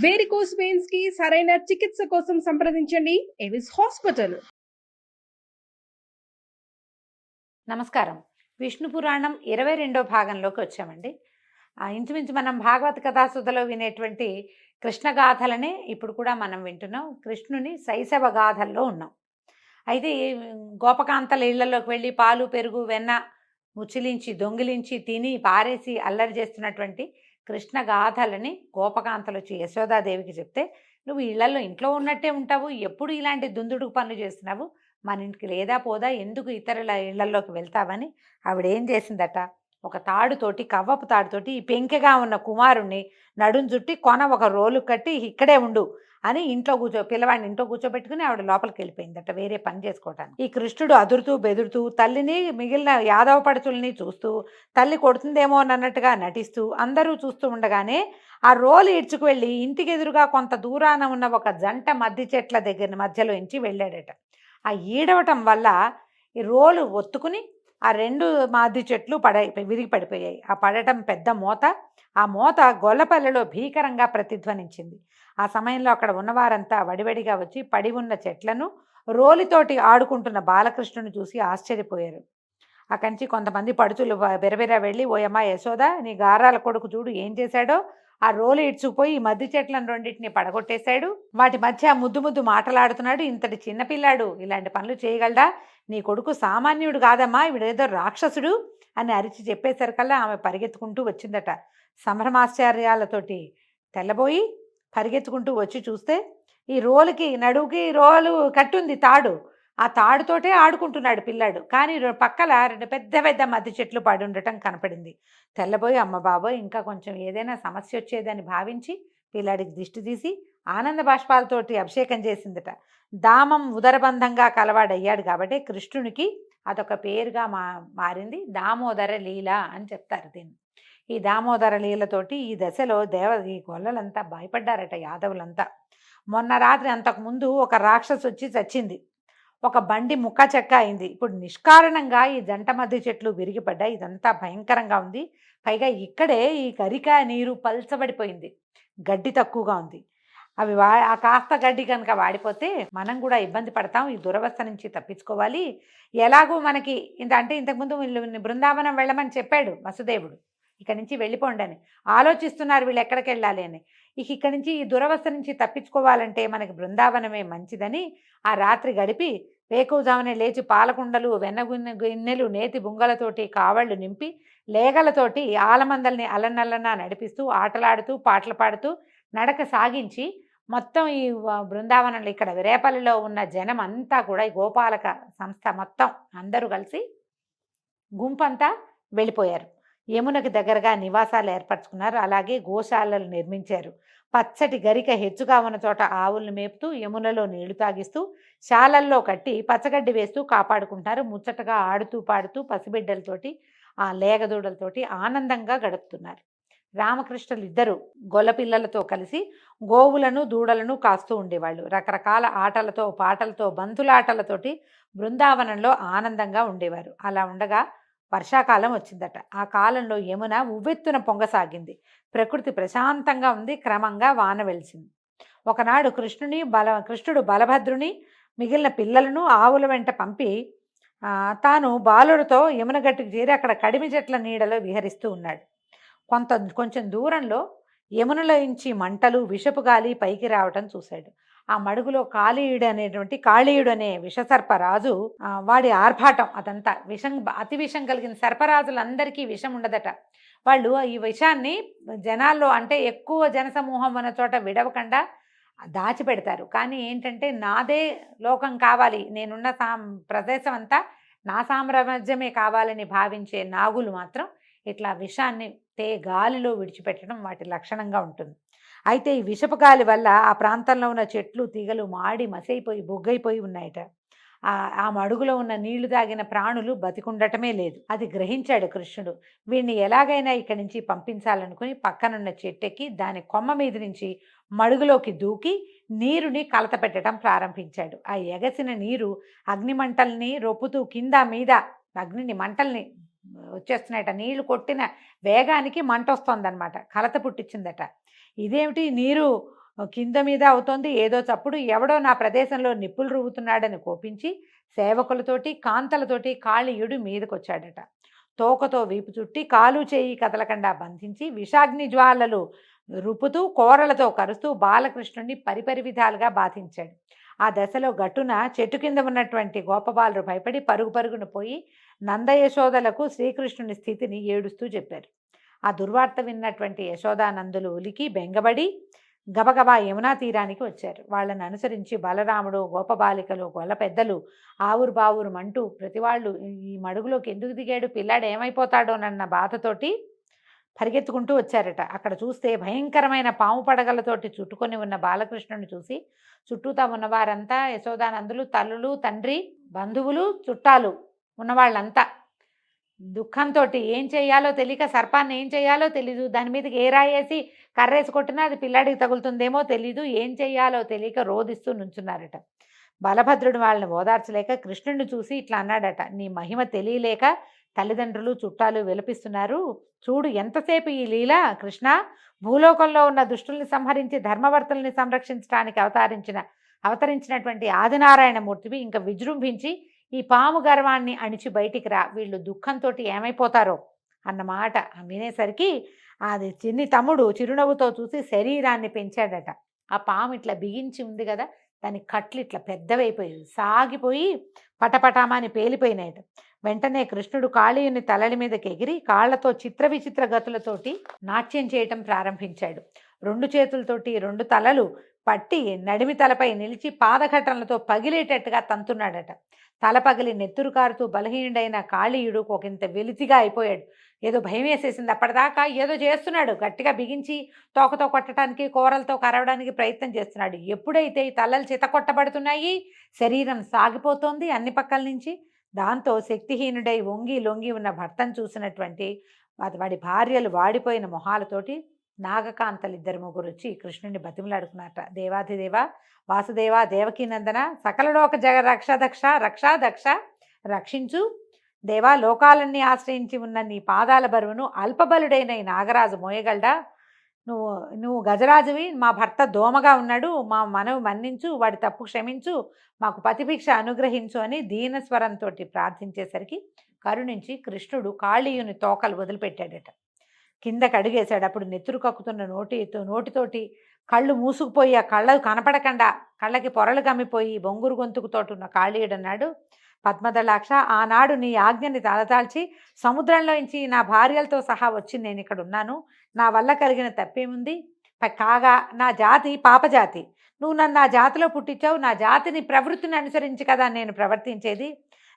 Varicose veins కి సరైన చికిత్స కోసం సంప్రదించండి ఎవిస్ హాస్పిటల్. నమస్కారం. విష్ణు పురాణం 22వ భాగంలోకి వచ్చామండి. ఇంచుమించు మనం భాగవత కథాసుధలో వినేటువంటి కృష్ణగాథలనే ఇప్పుడు కూడా మనం వింటున్నాం. కృష్ణుని శైశవ గాథల్లో ఉన్నాం. అయితే గోపకాంతల ఇళ్లలోకి వెళ్ళి పాలు పెరుగు వెన్న ముచ్చిలించి దొంగిలించి తిని పారేసి అల్లరి చేస్తున్నటువంటి కృష్ణగాథలని గోపకాంతలు వచ్చి యశోదాదేవికి చెప్తే, నువ్వు ఇంట్లో ఉన్నట్టే ఉంటావు, ఎప్పుడు ఇలాంటి దుందుడుకు పనులు చేస్తున్నావు, మన ఇంటికి లేదా పోదా, ఎందుకు ఇతరుల ఇళ్లలోకి వెళ్తావని ఆవిడేం చేసిందట, ఒక తాడుతోటి కవ్వపు తాడుతోటి ఈ పెంకెగా ఉన్న కుమారుణ్ణి నడుం చుట్టి ఒక రోలు కట్టి ఇక్కడే ఉండు అని పిల్లవాడిని ఇంట్లో కూర్చోబెట్టుకుని ఆవిడ లోపలికి వెళ్ళిపోయిందట వేరే పని చేసుకోవటానికి. ఈ కృష్ణుడు అదురుతూ బెదురుతూ తల్లిని మిగిలిన యాదవ పడుచుల్ని చూస్తూ తల్లి కొడుతుందేమో అన్నట్టుగా నటిస్తూ అందరూ చూస్తూ ఉండగానే ఆ రోలు ఇడ్చుకు వెళ్ళి ఇంటికి ఎదురుగా కొంత దూరాన ఉన్న ఒక జంట మద్ది చెట్ల మధ్యలో ఇంచి వెళ్ళాడట. ఆ ఈడవటం వల్ల ఈ రోలు ఒత్తుకుని ఆ రెండు మద్ది చెట్లు విరిగి పడిపోయాయి. ఆ పడటం పెద్ద మోత. ఆ మోత గొల్లపల్లెలో భీకరంగా ప్రతిధ్వనించింది. ఆ సమయంలో అక్కడ ఉన్నవారంతా వడివడిగా వచ్చి పడి ఉన్న చెట్లను రోలితోటి ఆడుకుంటున్న బాలకృష్ణుని చూసి ఆశ్చర్యపోయారు. అక్కడి నుంచి కొంతమంది పడుచులు బెరబెర వెళ్ళి, ఓయమ్మ యశోద, నీ గారాల కొడుకు చూడు ఏం చేశాడో, ఆ రోలు ఇడ్చుకుపోయి ఈ మధ్య చెట్లను రెండింటిని పడగొట్టేశాడు, వాటి మధ్య ముద్దు ముద్దు మాటలాడుతున్నాడు, ఇంతటి చిన్నపిల్లాడు ఇలాంటి పనులు చేయగలడా, నీ కొడుకు సామాన్యుడు కాదమ్మా, వీడేదో రాక్షసుడు అని అరిచి చెప్పేసరికల్లా ఆమె పరిగెత్తుకుంటూ వచ్చిందట. సంభ్రమాశ్చర్యాలతోటి తెల్లబోయి పరిగెత్తుకుంటూ వచ్చి చూస్తే ఈ రోలుకి నడువుకి రోలు కట్టుంది తాడు, ఆ తాడుతోటే ఆడుకుంటున్నాడు పిల్లాడు. కానీ పక్కల రెండు పెద్ద పెద్ద మద్ది చెట్లు పడి ఉండటం కనపడింది. తెల్లబోయి, అమ్మ బాబోయ్, ఇంకా కొంచెం ఏదైనా సమస్య వచ్చేదని భావించి పిల్లాడికి దిష్టి తీసి ఆనంద బాష్పాలతోటి అభిషేకం చేసిందట. దామం ఉదరబంధంగా కలవాడయ్యాడు కాబట్టి కృష్ణునికి అదొక పేరుగా మారింది. దామోదర లీల అని చెప్తారు దీన్ని. ఈ దామోదర లీలతోటి ఈ దశలో ఈ గొల్లలంతా భయపడ్డారట, యాదవులంతా. మొన్న రాత్రి అంతకుముందు ఒక రాక్షసు వచ్చి చచ్చింది, ఒక బండి ముక్క చెక్క అయింది. ఇప్పుడు నిష్కారణంగా ఈ జంట మధ్య చెట్లు విరిగిపడ్డాయి. ఇదంతా భయంకరంగా ఉంది. పైగా ఇక్కడే ఈ గరిక నీరు పల్చబడిపోయింది, గడ్డి తక్కువగా ఉంది. అవి ఆ కాస్త గడ్డి కనుక వాడిపోతే మనం కూడా ఇబ్బంది పడతాం, ఈ దురవస్థ నుంచి తప్పించుకోవాలి. ఎలాగూ మనకి ఇంతకుముందు బృందావనం వెళ్ళమని చెప్పాడు వసుదేవుడు, ఇక్కడి నుంచి వెళ్ళిపోండి అని ఆలోచిస్తున్నారు వీళ్ళు ఎక్కడికి వెళ్ళాలి అని. ఇక్కడి నుంచి ఈ దురవస్థ నుంచి తప్పించుకోవాలంటే మనకి బృందావనమే మంచిదని ఆ రాత్రి గడిపి వేకువజామునే లేచి పాలకుండలు గిన్నెలు నేతి బుంగలతోటి కావళ్ళు నింపి లేగలతోటి ఆలమందల్ని అల్లనల్లనా నడిపిస్తూ ఆటలాడుతూ పాటలు పాడుతూ నడక సాగించి మొత్తం ఈ బృందావనంలో ఇక్కడ రేపల్లిలో ఉన్న జనం అంతా కూడా ఈ గోపాలక సంస్థ మొత్తం అందరూ కలిసి గుంపంతా వెళ్ళిపోయారు. యమునకి దగ్గరగా నివాసాలు ఏర్పరచుకున్నారు. అలాగే గోశాలలు నిర్మించారు. పచ్చటి గరిక హెచ్చుగా ఉన్న చోట ఆవుల్ని మేపుతూ యమునలో నీళ్లు తాగిస్తూ శాలల్లో కట్టి పచ్చగడ్డి వేస్తూ కాపాడుకుంటారు. ముచ్చటగా ఆడుతూ పాడుతూ పసిబిడ్డలతోటి ఆ లేగదూడలతోటి ఆనందంగా గడుపుతున్నారు. రామకృష్ణులు ఇద్దరు గొల్లపిల్లలతో కలిసి గోవులను దూడలను కాస్తూ ఉండేవాళ్ళు. రకరకాల ఆటలతో పాటలతో బంతులాటలతోటి బృందావనంలో ఆనందంగా ఉండేవారు. అలా ఉండగా వర్షాకాలం వచ్చిందట. ఆ కాలంలో యమున ఉవ్వెత్తున పొంగసాగింది. ప్రకృతి ప్రశాంతంగా ఉంది. క్రమంగా వాన వెలిసింది. ఒకనాడు కృష్ణుడు బలభద్రుని మిగిలిన పిల్లలను ఆవుల వెంట పంపి తాను బాలుడితో యమున గట్టుకు చేరి అక్కడ కడిమి చెట్ల నీడలో విహరిస్తూ ఉన్నాడు. కొంచెం దూరంలో యమునలో నుంచి మంటలు విషపు గాలి పైకి రావటం చూశాడు. ఆ మడుగులో కాళీయుడు అనే విషసర్పరాజు, వాడి ఆర్భాటం అదంతా అతి విషం కలిగిన సర్పరాజులందరికీ విషం ఉండదట. వాళ్ళు ఈ విషాన్ని జనాల్లో ఎక్కువ జనసమూహం ఉన్న చోట విడవకుండా దాచిపెడతారు. కానీ ఏంటంటే నాదే లోకం కావాలి, నేనున్న ప్రదేశం అంతా నా సామ్రాజ్యమే కావాలని భావించే నాగులు మాత్రం ఇట్లా విషాన్ని గాలిలో విడిచిపెట్టడం వాటి లక్షణంగా ఉంటుంది. అయితే ఈ విషపు గాలి వల్ల ఆ ప్రాంతంలో ఉన్న చెట్లు తీగలు మాడి మసైపోయి బొగ్గైపోయి ఉన్నాయట. ఆ మడుగులో ఉన్న నీళ్లు తాగిన ప్రాణులు బతికుండటమే లేదు. అది గ్రహించాడు కృష్ణుడు. వీడిని ఎలాగైనా ఇక్కడి నుంచి పంపించాలనుకుని పక్కనున్న చెట్టెక్కి దాని కొమ్మ మీద నుంచి మడుగులోకి దూకి నీరుని కలత పెట్టడం ప్రారంభించాడు. ఆ ఎగసిన నీరు అగ్నిమంటల్ని రొప్పుతూ కింద మీద మంటల్ని వచ్చేస్తున్నాయట. నీళ్లు కొట్టిన వేగానికి మంట వస్తుందన్నమాట, కలత పుట్టించిందట. ఇదేమిటి నీరు కింద మీద అవుతోంది ఏదో చప్పుడు, ఎవడో నా ప్రదేశంలో నిప్పులు రువ్వుతున్నాడని కోపించి సేవకులతోటి కాంతలతోటి కాళీయుడు మీదకొచ్చాడట. తోకతో వీపు చుట్టి కాలు చేయి కదలకుండా బంధించి విషాగ్ని జ్వాలలు రుపుతూ కోరలతో కరుస్తూ బాలకృష్ణుణ్ణి పరిపరి విధాలుగా బాధించాడు. ఆ దశలో గట్టున చెట్టు కింద ఉన్నటువంటి గోపబాలురు భయపడి పరుగు పరుగున పోయి నందయశోదలకు శ్రీకృష్ణుని స్థితిని ఏడుస్తూ చెప్పారు. ఆ దుర్వార్త విన్నటువంటి యశోదానందులు ఉలికి బెంగబడి గబగబా యమునా తీరానికి వచ్చారు. వాళ్ళని అనుసరించి బలరాముడు, గోపబాలికలు, గొల్ల పెద్దలు ఆవురు బావురు మంటూ ప్రతివాళ్ళు ఈ మడుగులోకి ఎందుకు దిగాడు, పిల్లాడు ఏమైపోతాడోనన్న బాధతోటి పరిగెత్తుకుంటూ వచ్చారట. అక్కడ చూస్తే భయంకరమైన పాము పడగలతోటి చుట్టుకొని ఉన్న బాలకృష్ణుని చూసి చుట్టూతా ఉన్నవారంతా యశోదానందులు, తల్లులు, తండ్రి, బంధువులు, చుట్టాలు ఉన్నవాళ్ళంతా దుఃఖంతో ఏం చేయాలో తెలియక, సర్పాన్ని ఏం చేయాలో తెలీదు, దాని మీదకి ఏ రాయేసి కర్రేసి కొట్టినా అది పిల్లాడికి తగులుతుందేమో తెలీదు, ఏం చేయాలో తెలియక రోదిస్తూ నుంచున్నారట. బలభద్రుడు వాళ్ళని ఓదార్చలేక కృష్ణుడిని చూసి ఇట్లా అన్నాడట, నీ మహిమ తెలియలేక తల్లిదండ్రులు చుట్టాలు విలపిస్తున్నారు, చూడు ఎంతసేపు ఈ లీల కృష్ణ. భూలోకంలో ఉన్న దుష్టుల్ని సంహరించి ధర్మవర్తుల్ని సంరక్షించడానికి అవతరించినటువంటి ఆదినారాయణమూర్తివి ఇంక విజృంభించి ఈ పాము గర్వాన్ని అణిచి బయటికి రా, వీళ్ళు దుఃఖంతో ఏమైపోతారో అన్నమాట వినేసరికి అది చిన్ని తమ్ముడు చిరునవ్వుతో చూసి శరీరాన్ని పెంచాడట. ఆ పాము ఇట్లా బిగించి ఉంది కదా, దాని కట్లు ఇట్లా పెద్దవైపోయి సాగిపోయి పటపటామాని పేలిపోయినాయట. వెంటనే కృష్ణుడు కాళీయుని తలల మీదకి ఎగిరి కాళ్లతో చిత్ర విచిత్ర గతులతోటి నాట్యం చేయటం ప్రారంభించాడు. 2 చేతులతోటి 2 తలలు పట్టి నడిమి తలపై నిలిచి పాదఘటనలతో పగిలేటట్టుగా తంతున్నాడట. తల పగిలి నెత్తురు కారుతూ బలహీనుడైన కాళీయుడు ఒకంత వెలితిగా అయిపోయాడు. ఏదో భయం వేసేసింది. అప్పటిదాకా ఏదో చేస్తున్నాడు, గట్టిగా బిగించి తోకతో కొట్టడానికి, కూరలతో కరవడానికి ప్రయత్నం చేస్తున్నాడు. ఎప్పుడైతే ఈ తలలు చితకొట్టబడుతున్నాయి, శరీరం సాగిపోతోంది అన్ని పక్కల నుంచి, దాంతో శక్తిహీనుడై వంగి లొంగి ఉన్న భర్తను చూసినటువంటి వాడి భార్యలు వాడిపోయిన మొహాలతోటి నాగకాంతలు 2-3 వచ్చి కృష్ణుని బతిమలాడుకున్నారట. దేవాధిదేవ వాసుదేవ దేవకీనందన సకలలోక జగ రక్షాదక్ష రక్షించు దేవా, లోకాలన్నీ ఆశ్రయించి ఉన్న నీ పాదాల బరువును అల్పబలుడైన ఈ నాగరాజు మోయగలడా? నువ్వు గజరాజువి, మా భర్త దోమగా ఉన్నాడు, మా మనవి మన్నించు, వాడి తప్పు క్షమించు, మాకు పతిభిక్ష అనుగ్రహించు అని దీనస్వరంతో ప్రార్థించేసరికి కరుణించి కృష్ణుడు కాళీయుని తోకలు వదిలిపెట్టాడట. కిందకి అడుగేశాడు. అప్పుడు నెత్తురు కక్కుతున్న నోటితోటి కళ్ళు మూసుకుపోయి ఆ కళ్ళకు కనపడకుండా కళ్ళకి పొరలు కమ్మిపోయి బొంగురు గొంతుకుతోటి ఉన్న కాళీయుడు అన్నాడు, పద్మదళాక్ష, ఆనాడు నీ ఆజ్ఞని తలదాల్చి సముద్రంలోంచి నా భార్యలతో సహా వచ్చి నేను ఇక్కడ ఉన్నాను. నా వల్ల కలిగిన తప్పేముంది? కాగా నా జాతి పాపజాతి, నువ్వు నన్ను నా జాతిలో పుట్టించావు, నా జాతిని ప్రవృత్తిని అనుసరించి కదా నేను ప్రవర్తించేది,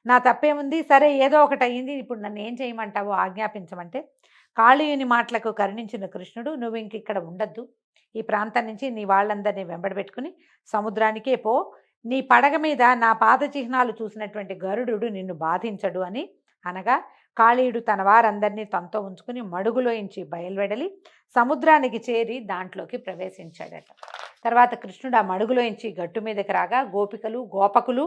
నా తప్పేముంది? సరే ఏదో ఒకటి అయ్యింది, ఇప్పుడు నన్ను ఏం చేయమంటావో ఆజ్ఞాపించమంటే కాళీయుని మాటలకు కరుణించిన కృష్ణుడు, నువ్వు ఇంక ఇక్కడ ఉండద్దు, ఈ ప్రాంతం నుంచి నీ వాళ్ళందరినీ వెంబడబెట్టుకుని సముద్రానికే పో, నీ పడగ మీద నా పాద చిహ్నాలు చూసినటువంటి గరుడు నిన్ను బాధించడు అని అనగా కాళీయుడు తన వారందరినీ తనతో ఉంచుకుని మడుగులోంచి బయలువెడలి సముద్రానికి చేరి దాంట్లోకి ప్రవేశించాడట. తర్వాత కృష్ణుడు ఆ మడుగులోంచి గట్టు మీదకి రాగా గోపికలు గోపకులు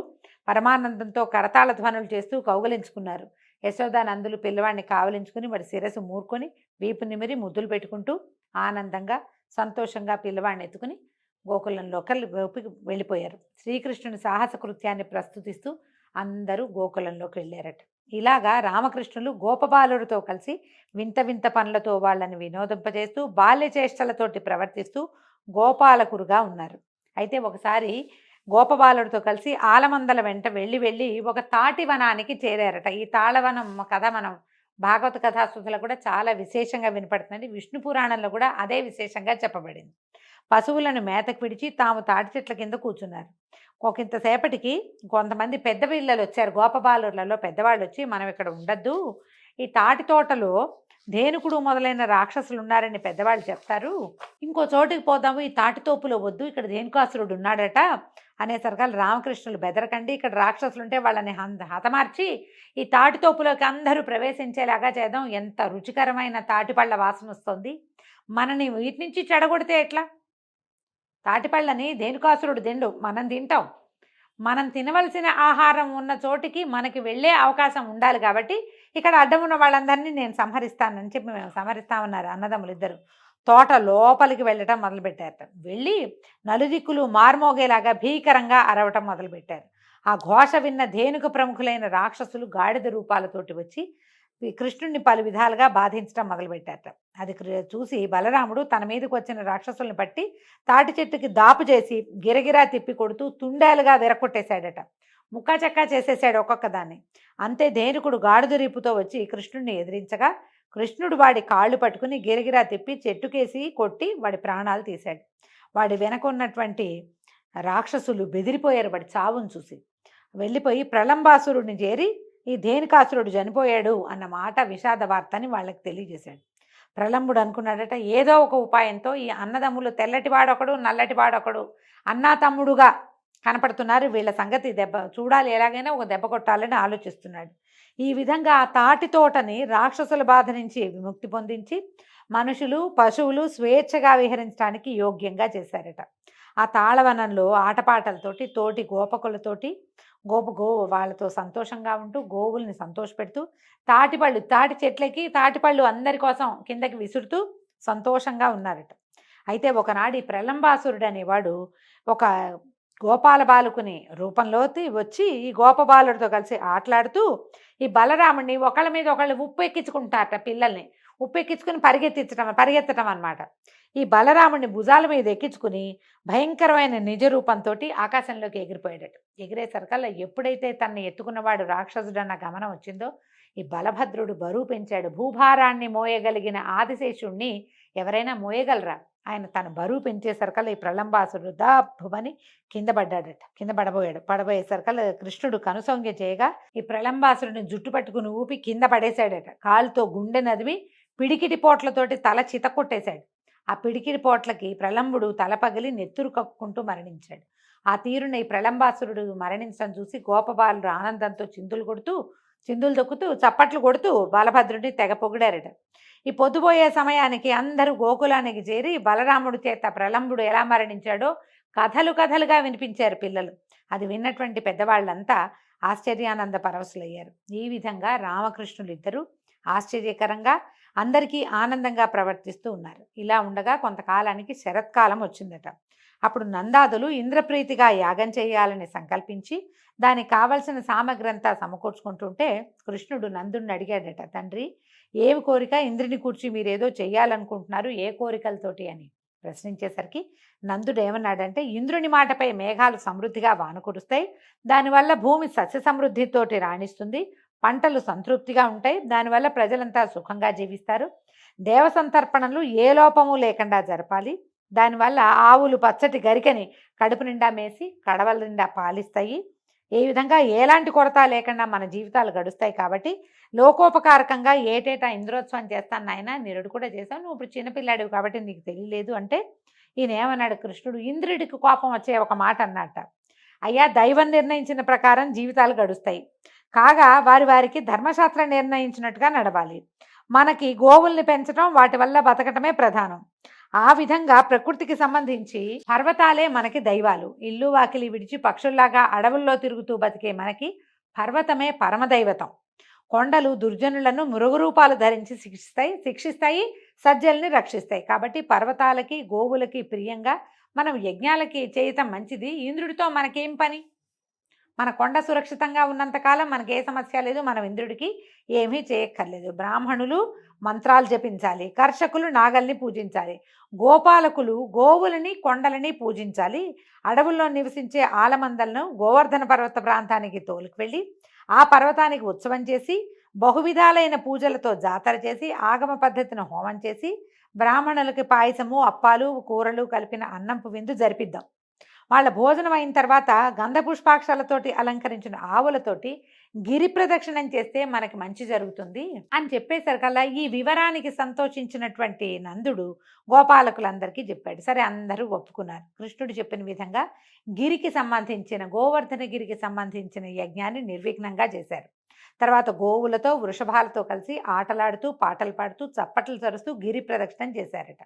పరమానందంతో కరతాళ ధ్వనులు చేస్తూ కౌగలించుకున్నారు. యశోదానందులు పిల్లవాడిని కావలించుకుని వాడి శిరస్సు మూర్కొని వీపు నిమిరి ముద్దులు పెట్టుకుంటూ ఆనందంగా సంతోషంగా పిల్లవాడిని ఎత్తుకుని గోకులంలోకి వెళ్ళిపోయారు. శ్రీకృష్ణుని సాహస కృత్యాన్ని ప్రస్తుతిస్తూ అందరూ గోకులంలోకి వెళ్ళారట. ఇలాగా రామకృష్ణులు గోపబాలుడితో కలిసి వింత వింత పనులతో వాళ్ళని వినోదింపజేస్తూ బాల్య చేష్టలతోటి ప్రవర్తిస్తూ గోపాలకురుగా ఉన్నారు. అయితే ఒకసారి గోపబాలుడితో కలిసి ఆలమందల వెంట వెళ్ళి ఒక తాటివనానికి చేరారట. ఈ తాళవనం కథ మనం భాగవత కథాస్తుతులు కూడా చాలా విశేషంగా వినపడుతుంది. విష్ణు పురాణంలో కూడా అదే విశేషంగా చెప్పబడింది. పశువులను మేతకు విడిచి తాము తాటి చెట్ల కింద కూర్చున్నారు. ఒకంతసేపటికి కొంతమంది పెద్ద పిల్లలు వచ్చారు. గోపబాలుర్లలో పెద్దవాళ్ళు వచ్చి, మనం ఇక్కడ ఉండద్దు, ఈ తాటి తోటలో ధేనుకుడు మొదలైన రాక్షసులు ఉన్నారని పెద్దవాళ్ళు చెప్తారు, ఇంకో చోటుకి పోదాము, ఈ తాటితోపులో వద్దు, ఇక్కడ ధేనుకాసురుడు ఉన్నాడట అనేసరిగా రామకృష్ణులు బెదరకండి, ఇక్కడ రాక్షసులు ఉంటే వాళ్ళని హతమార్చి ఈ తాటితోపులోకి అందరూ ప్రవేశించేలాగా చేద్దాం, ఎంత రుచికరమైన తాటిపళ్ళ వాసన వస్తుంది, మనని వీటి నుంచి చెడగొడితే ఎట్లా? తాటిపళ్ళని ధేనుకాసురుడు తిండు, మనం తింటాం, మనం తినవలసిన ఆహారం ఉన్న చోటికి మనకి వెళ్ళే అవకాశం ఉండాలి, కాబట్టి ఇక్కడ అడ్డం ఉన్న వాళ్ళందరినీ నేను సంహరిస్తానని చెప్పి మేము సంహరిస్తామన్నారు అన్నదమ్ములు ఇద్దరు. తోట లోపలికి వెళ్ళటం మొదలుపెట్టారట. వెళ్ళి నలుదిక్కులు మార్మోగేలాగా భీకరంగా అరవటం మొదలుపెట్టారు. ఆ ఘోష విన్న ధేనుక ప్రముఖులైన రాక్షసులు గాడిద రూపాలతోటి వచ్చి ఈ కృష్ణుడిని పలు విధాలుగా బాధించడం మొదలుపెట్టారట. అది చూసి బలరాముడు తన మీదకి వచ్చిన రాక్షసుల్ని పట్టి తాటి చెట్టుకి దాపు చేసి గిరగిరా తిప్పి కొడుతూ తుండేలుగా విరకొట్టేశాడట. ముక్కా చక్కా చేసేసాడు ఒక్కొక్క దాన్ని. అంతే ధేనుకుడు గాడిద రీపుతో వచ్చి కృష్ణుడిని ఎదిరించగా కృష్ణుడు వాడి కాళ్ళు పట్టుకుని గిరగిరా తిప్పి చెట్టుకేసి కొట్టి వాడి ప్రాణాలు తీశాడు. వాడి వెనక ఉన్నటువంటి రాక్షసులు బెదిరిపోయారు వాడి చావును చూసి. వెళ్ళిపోయి ప్రళంబాసురుడిని చేరి ఈ ధేనుకాసురుడు చనిపోయాడు అన్న మాట విషాద వార్తని వాళ్ళకి తెలియజేశాడు. ప్రళంబుడు అనుకున్నాడట, ఏదో ఒక ఉపాయంతో ఈ అన్నదమ్ములు తెల్లటివాడొకడు నల్లటివాడొకడు అన్నా తమ్ముడుగా కనపడుతున్నారు, వీళ్ళ సంగతి చూడాలి, ఎలాగైనా ఒక దెబ్బ కొట్టాలని ఆలోచిస్తున్నాడు. ఈ విధంగా ఆ తాటి తోటని రాక్షసుల బాధ నుంచి విముక్తి పొందించి మనుషులు పశువులు స్వేచ్ఛగా విహరించడానికి యోగ్యంగా చేశారట. ఆ తాళవనంలో ఆటపాటలతోటి తోటి గోపకులతోటి వాళ్ళతో సంతోషంగా ఉంటూ గోవుల్ని సంతోషపెడుతూ తాటి చెట్లకి తాటిపళ్ళు అందరి కోసం కిందకి విసురుతూ సంతోషంగా ఉన్నారట. అయితే ఒకనాడు ఈ ప్రళంబాసురుడు అనేవాడు ఒక గోపాల బాలుకుని రూపంలోకి వచ్చి ఈ గోపబాలుడితో కలిసి ఆటలాడుతూ ఈ బలరాముడిని ఒకళ్ళ మీద ఒకళ్ళు ఉప్పు ఎక్కించుకుంటారట. పిల్లల్ని ఉప్పు ఎక్కించుకుని పరిగెత్తటం అనమాట. ఈ బలరాముడిని భుజాల మీద ఎక్కించుకుని భయంకరమైన నిజ రూపంతో ఆకాశంలోకి ఎగిరిపోయాడట. ఎగిరేసరికల్లా ఎప్పుడైతే తనని ఎత్తుకున్నవాడు రాక్షసుడన్న గమనం వచ్చిందో ఈ బలభద్రుడు బరువు పెంచాడు. భూభారాన్ని మోయగలిగిన ఆదిశేషుణ్ణి ఎవరైనా మోయగలరా? ఆయన తన బరువు పెంచేసరికల్లా ఈ ప్రళంబాసురుడు దాబ్బని కింద పడబోయేసరికల్లా కృష్ణుడు కనుసొంగ చేయగా ఈ ప్రళంబాసురుడిని జుట్టు పట్టుకుని ఊపి కింద పడేశాడట. కాలుతో గుండె నదివి పిడికిటి పోట్లతోటి తల చితకొట్టేశాడు. ఆ పిడికిటి పోట్లకి ప్రళంబుడు తల పగిలి నెత్తురు కక్కుంటూ మరణించాడు. ఆ తీరున ఈ ప్రళంబాసురుడు మరణించడం చూసి గోపబాలుడు ఆనందంతో చిందులు దొక్కుతూ చప్పట్లు కొడుతూ బలభద్రుడిని తెగ పొగిడారట. ఈ పొద్దుపోయే సమయానికి అందరూ గోకులానికి చేరి బలరాముడి చేత ప్రళంబుడు ఎలా మరణించాడో కథలుగా వినిపించారు పిల్లలు. అది విన్నటువంటి పెద్దవాళ్ళంతా ఆశ్చర్యానంద పరవశులయ్యారు. ఈ విధంగా రామకృష్ణులు ఇద్దరు ఆశ్చర్యకరంగా అందరికీ ఆనందంగా ప్రవర్తిస్తూ ఉన్నారు. ఇలా ఉండగా కొంతకాలానికి శరత్కాలం వచ్చిందట. అప్పుడు నందాదులు ఇంద్రప్రీతిగా యాగం చేయాలని సంకల్పించి దానికి కావలసిన సామగ్రి అంతా సమకూర్చుకుంటుంటే కృష్ణుడు నందుడిని అడిగాడట, తండ్రి, ఏమి కోరిక ఇంద్రుని కూర్చి మీరేదో చెయ్యాలనుకుంటున్నారు, ఏ కోరికలతోటి అని ప్రశ్నించేసరికి నందుడు ఏమన్నాడంటే, ఇంద్రుని మాటపై మేఘాలు సమృద్ధిగా వాన కురుస్తాయి, దానివల్ల భూమి సస్య సమృద్ధితోటి రాణిస్తుంది, పంటలు సంతృప్తిగా ఉంటాయి, దానివల్ల ప్రజలంతా సుఖంగా జీవిస్తారు, దేవ సంతర్పణలు ఏ లోపము లేకుండా జరపాలి, దానివల్ల ఆవులు పచ్చటి గరికని కడుపు నిండా మేసి కడవల నిండా పాలిస్తాయి, ఏ విధంగా ఎలాంటి కొరత లేకుండా మన జీవితాలు గడుస్తాయి, కాబట్టి లోకోపకారకంగా ఏటేటా ఇంద్రోత్సవం చేస్తాను నాయన, నిరుడు కూడా చేశాను, నువ్వు ఇప్పుడు చిన్నపిల్లాడివి కాబట్టి నీకు తెలియలేదు అంటే ఈయన ఏమన్నాడు కృష్ణుడు, ఇంద్రుడికి కోపం వచ్చే ఒక మాట అన్నట్ట, అయ్యా దైవం నిర్ణయించిన ప్రకారం జీవితాలు గడుస్తాయి, కాగా వారికి ధర్మశాస్త్రం నిర్ణయించినట్టుగా నడవాలి, మనకి గోవుల్ని పెంచడం వాటి వల్ల బతకటమే ప్రధానం, ఆ విధంగా ప్రకృతికి సంబంధించి పర్వతాలే మనకి దైవాలు, ఇల్లు వాకిలి విడిచి పక్షుల్లాగా అడవుల్లో తిరుగుతూ బతికే మనకి పర్వతమే పరమదైవతం, కొండలు దుర్జనులను మృగరూపాలు ధరించి శిక్షిస్తాయి, సజ్జల్ని రక్షిస్తాయి, కాబట్టి పర్వతాలకి గోవులకి ప్రియంగా మనం యజ్ఞాలకి చేయటం మంచిది, ఇంద్రుడితో మనకేం పని, మన కొండ సురక్షితంగా ఉన్నంతకాలం మనకి ఏ సమస్య లేదు, మనం ఇంద్రుడికి ఏమీ చేయక్కర్లేదు, బ్రాహ్మణులు మంత్రాలు జపించాలి, కర్షకులు నాగల్ని పూజించాలి, గోపాలకులు గోవులని కొండలని పూజించాలి, అడవుల్లో నివసించే ఆలమందలను గోవర్ధన పర్వత ప్రాంతానికి తోలుకు వెళ్ళి ఆ పర్వతానికి ఉత్సవం చేసి బహువిధాలైన పూజలతో జాతర చేసి ఆగమ పద్ధతిని హోమం చేసి బ్రాహ్మణులకి పాయసము అప్పాలు కూరలు కలిపిన అన్నంపు విందు జరిపిద్దాం, వాళ్ళ భోజనం అయిన తర్వాత గంధ పుష్పాక్షాలతోటి అలంకరించిన ఆవులతోటి గిరి ప్రదక్షిణం చేస్తే మనకి మంచి జరుగుతుంది అని చెప్పేసరికల్లా ఈ వివరానికి సంతోషించినటువంటి నందుడు గోపాలకులందరికీ చెప్పాడు. సరే అందరూ ఒప్పుకున్నారు. కృష్ణుడు చెప్పిన విధంగా గోవర్ధన గిరికి సంబంధించిన యజ్ఞాన్ని నిర్విఘ్నంగా చేశారు. తర్వాత గోవులతో వృషభాలతో కలిసి ఆటలాడుతూ పాటలు పాడుతూ చప్పట్లు చరుస్తూ గిరి ప్రదక్షిణం చేశారట.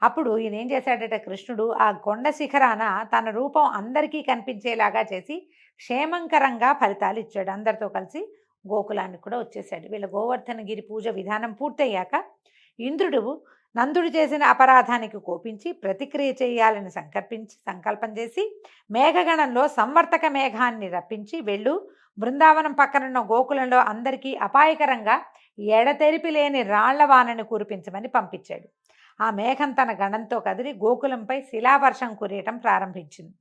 అప్పుడు ఈయన ఏం చేశాడట కృష్ణుడు, ఆ కొండ శిఖరాన తన రూపం అందరికీ కనిపించేలాగా చేసి క్షేమంకరంగా ఫలితాలు ఇచ్చాడు. అందరితో కలిసి గోకులానికి కూడా వచ్చేసాడు. వీళ్ళ గోవర్ధనగిరి పూజ విధానం పూర్తయ్యాక ఇంద్రుడు నందుడు చేసిన అపరాధానికి కోపించి ప్రతిక్రియ చేయాలని సంకల్పం చేసి మేఘగణంలో సంవర్తక మేఘాన్ని రప్పించి వెళ్ళు, బృందావనం పక్కనున్న గోకులంలో అందరికీ అపాయకరంగా ఎడతెరిపి లేని రాళ్ల వానని కురిపించమని పంపించాడు. ఆ మేఘం తన గణంతో కదిలి గోకులంపై శిలావర్షం కురియటం ప్రారంభించింది.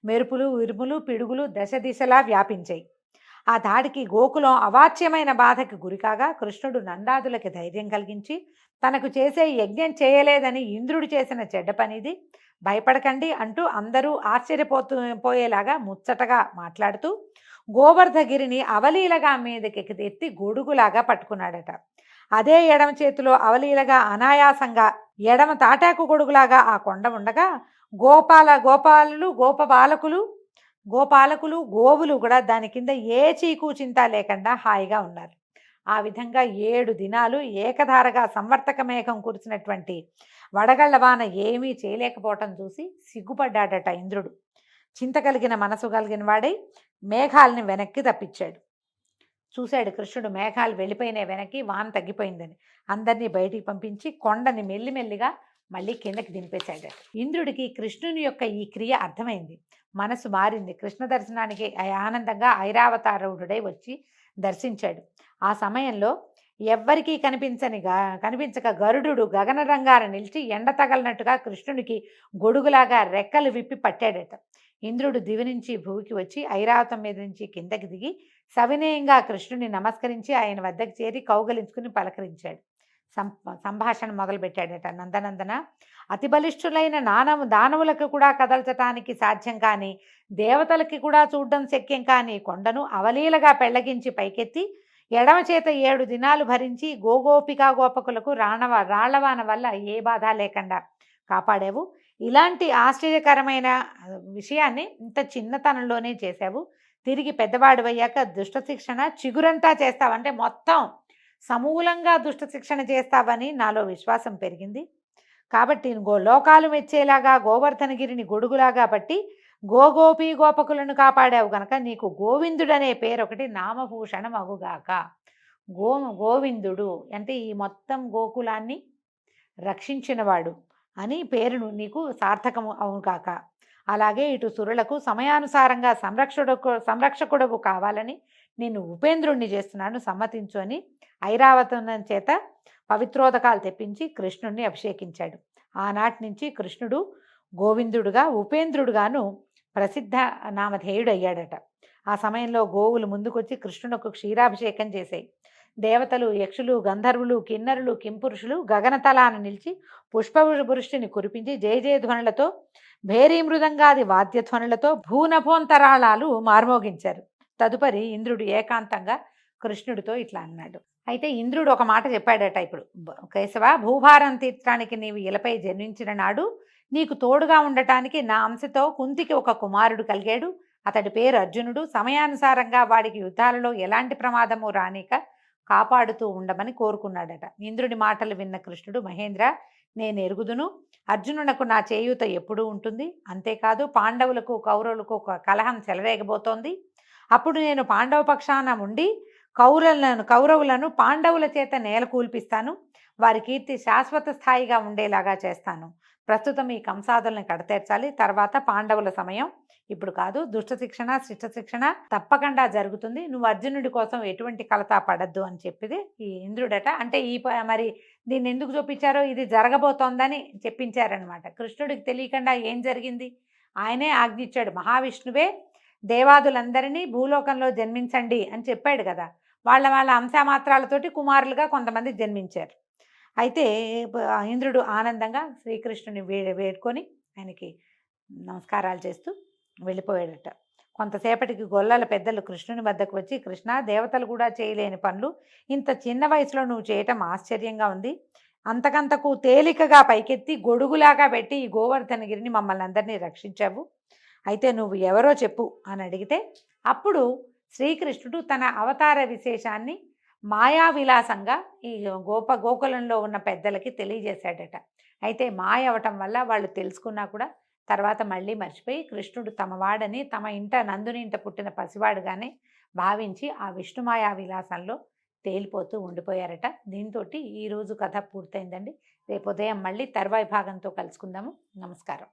మెరుపులు, ఉరుములు, పిడుగులు దశ దిశలా వ్యాపించాయి. ఆ దాడికి గోకులం అవాచ్యమైన బాధకి గురికాగా కృష్ణుడు నందాదులకి ధైర్యం కలిగించి తనకు చేసే యజ్ఞం చేయలేదని ఇంద్రుడు చేసిన చెడ్డ పనిది, భయపడకండి అంటూ అందరూ పోయేలాగా ముచ్చటగా మాట్లాడుతూ గోవర్ధగిరిని అవలీలగా మీదకి ఎత్తి గొడుగులాగా పట్టుకున్నాడట. అదే ఎడమ చేతిలో అవలీలగా అనాయాసంగా ఎడమ తాటాకు గొడుగులాగా ఆ కొండ ఉండగా గోపాలకులు గోవులు కూడా దాని కింద ఏ చీకు చింత లేకుండా హాయిగా ఉన్నారు. ఆ విధంగా 7 దినాలు ఏకధారగా సంవర్తక మేఘం కురిసినటువంటి వడగళ్ల వాన ఏమీ చేయలేకపోవటం చూసి సిగ్గుపడ్డాడట ఇంద్రుడు. చింత కలిగిన మనసు కలిగిన వాడై మేఘాలని వెనక్కి తప్పించాడు. చూశాడు కృష్ణుడు మేఘాలు వెళ్ళిపోయినాయి వెనక్కి, వాన తగ్గిపోయిందని. అందరినీ బయటికి పంపించి కొండని మెల్లిమెల్లిగా మళ్ళీ కిందకి దింపేశాడట. ఇంద్రుడికి కృష్ణుని యొక్క ఈ క్రియ అర్థమైంది. మనసు మారింది. కృష్ణ దర్శనానికి ఆనందంగా ఐరావతారూఢుడై వచ్చి దర్శించాడు. ఆ సమయంలో ఎవ్వరికీ కనిపించక గరుడు గగన రంగాన నిలిచి ఎండ తగలనట్టుగా కృష్ణునికి గొడుగులాగా రెక్కలు విప్పి పట్టాడట. ఇంద్రుడు దివి నుంచి భూమికి వచ్చి ఐరావతం మీద నుంచి కిందకి దిగి సవినయంగా కృష్ణుని నమస్కరించి ఆయన వద్దకు చేరి కౌగలించుకుని పలకరించాడు. సంభాషణ మొదలుపెట్టాడట. నందనందన, అతి బలిష్ఠులైన దానవులకు కూడా కదల్చటానికి సాధ్యం కాని, దేవతలకి కూడా చూడడం శక్యం కాని కొండను అవలీలగా పెళ్లగించి పైకెత్తి ఎడమ చేత 7 దినాలు భరించి గోపికాగోపకులకు రాళ్లవాన వల్ల ఏ బాధ లేకుండా కాపాడావు. ఇలాంటి ఆశ్చర్యకరమైన విషయాన్ని ఇంత చిన్నతనంలోనే చేశావు. తిరిగి పెద్దవాడు అయ్యాక దుష్ట శిక్షణ చిగురంతా చేస్తావంటే మొత్తం సమూలంగా దుష్ట శిక్షణ చేస్తావని నాలో విశ్వాసం పెరిగింది. కాబట్టి లోకాలు మెచ్చేలాగా గోవర్ధనగిరిని గొడుగులాగా పట్టి గోపీ గోపకులను కాపాడావు గనక నీకు గోవిందుడనే పేరొకటి నామభూషణం అగుగాక. గోవిందుడు అంటే ఈ మొత్తం గోకులాన్ని రక్షించినవాడు అని పేరును నీకు సార్థకము అవుగాక. అలాగే ఇటు సురులకు సమయానుసారంగా సంరక్షకుడవు కావాలని నేను ఉపేంద్రుణ్ణి చేస్తున్నాను, సమ్మతించు అని ఐరావతం చేత పవిత్రోదకాలు తెప్పించి కృష్ణుణ్ణి అభిషేకించాడు. ఆనాటి నుంచి కృష్ణుడు గోవిందుడుగా ఉపేంద్రుడుగాను ప్రసిద్ధ నామధేయుడయ్యాడట. ఆ సమయంలో గోవులు ముందుకొచ్చి కృష్ణునకు క్షీరాభిషేకం చేశాయి. దేవతలు, యక్షులు, గంధర్వులు, కిన్నరులు, కింపురుషులు గగనతలాన నిలిచి పుష్పవృష్టిని కురిపించి జయ జయధ్వనులతో భేరీ మృదంగాది వాద్యధ్వనులతో భూనభోంతరాళాలు మార్మోగించారు. తదుపరి ఇంద్రుడు ఏకాంతంగా కృష్ణుడితో ఇట్లా అన్నాడు. అయితే ఇంద్రుడు ఒక మాట చెప్పాడట. ఇప్పుడు కేశవ, భూభారం తీర్చడానికి నీవు ఇలపై జన్మించిన నాడు నీకు తోడుగా ఉండటానికి నా అంశతో కుంతికి ఒక కుమారుడు కలిగాడు. అతడి పేరు అర్జునుడు. సమయానుసారంగా వాడికి యుద్ధాలలో ఎలాంటి ప్రమాదము రానిక కాపాడుతూ ఉండమని కోరుకున్నాడట. ఇంద్రుడి మాటలు విన్న కృష్ణుడు, మహేంద్ర, నేను ఎరుగుదును, అర్జునునకు నా చేయూత ఎప్పుడూ ఉంటుంది. అంతేకాదు పాండవులకు కౌరవులకు ఒక కలహం చెలరేగబోతోంది. అప్పుడు నేను పాండవ పక్షాన ఉండి కౌరవులను పాండవుల చేత నేల కూల్పిస్తాను. వారి కీర్తి శాశ్వత స్థాయిగా ఉండేలాగా చేస్తాను. ప్రస్తుతం ఈ కంసాదుల్ని కడతేర్చాలి. తర్వాత పాండవుల సమయం ఇప్పుడు కాదు. దుష్ట శిక్షణ, శిష్ట శిక్షణ తప్పకుండా జరుగుతుంది. నువ్వు అర్జునుడి కోసం ఎటువంటి కలతా పడద్దు అని చెప్పిది ఈ ఇంద్రుడట. అంటే మరి దీన్ని ఎందుకు చూపించారో ఇది జరగబోతోందని చెప్పించారనమాట. కృష్ణుడికి తెలియకుండా ఏం జరిగింది? ఆయనే ఆజ్ఞించాడు. మహావిష్ణువే దేవాదులందరినీ భూలోకంలో జన్మించండి అని చెప్పాడు కదా. వాళ్ళ అంశమాత్రాలతోటి కుమారులుగా కొంతమంది జన్మించారు. అయితే ఇంద్రుడు ఆనందంగా శ్రీకృష్ణుని వేడుకొని ఆయనకి నమస్కారాలు చేస్తూ వెళ్ళిపోయాడట. కొంతసేపటికి గొల్లల పెద్దలు కృష్ణుని వద్దకు వచ్చి, కృష్ణ, దేవతలు కూడా చేయలేని పనులు ఇంత చిన్న వయసులో నువ్వు చేయటం ఆశ్చర్యంగా ఉంది. అంతకంతకు తేలికగా పైకెత్తి గొడుగులాగా పెట్టి ఈ గోవర్ధనగిరిని మమ్మల్ని అందరినీ రక్షించావు. అయితే నువ్వు ఎవరో చెప్పు అని అడిగితే అప్పుడు శ్రీకృష్ణుడు తన అవతార విశేషాన్ని మాయా విలాసంగా ఈ గోకులంలో ఉన్న పెద్దలకి తెలియజేశాడట. అయితే మాయ అవటం వల్ల వాళ్ళు తెలుసుకున్నా కూడా తర్వాత మళ్ళీ మర్చిపోయి కృష్ణుడు తమవాడని, తమ ఇంట నందుని ఇంట పుట్టిన పసివాడుగానే భావించి ఆ విష్ణుమాయా విలాసంలో తేలిపోతూ ఉండిపోయారట. దీంతో ఈరోజు కథ పూర్తయిందండి. రేపు ఉదయం మళ్ళీ తర్వాయి భాగంతో కలుసుకుందాము. నమస్కారం.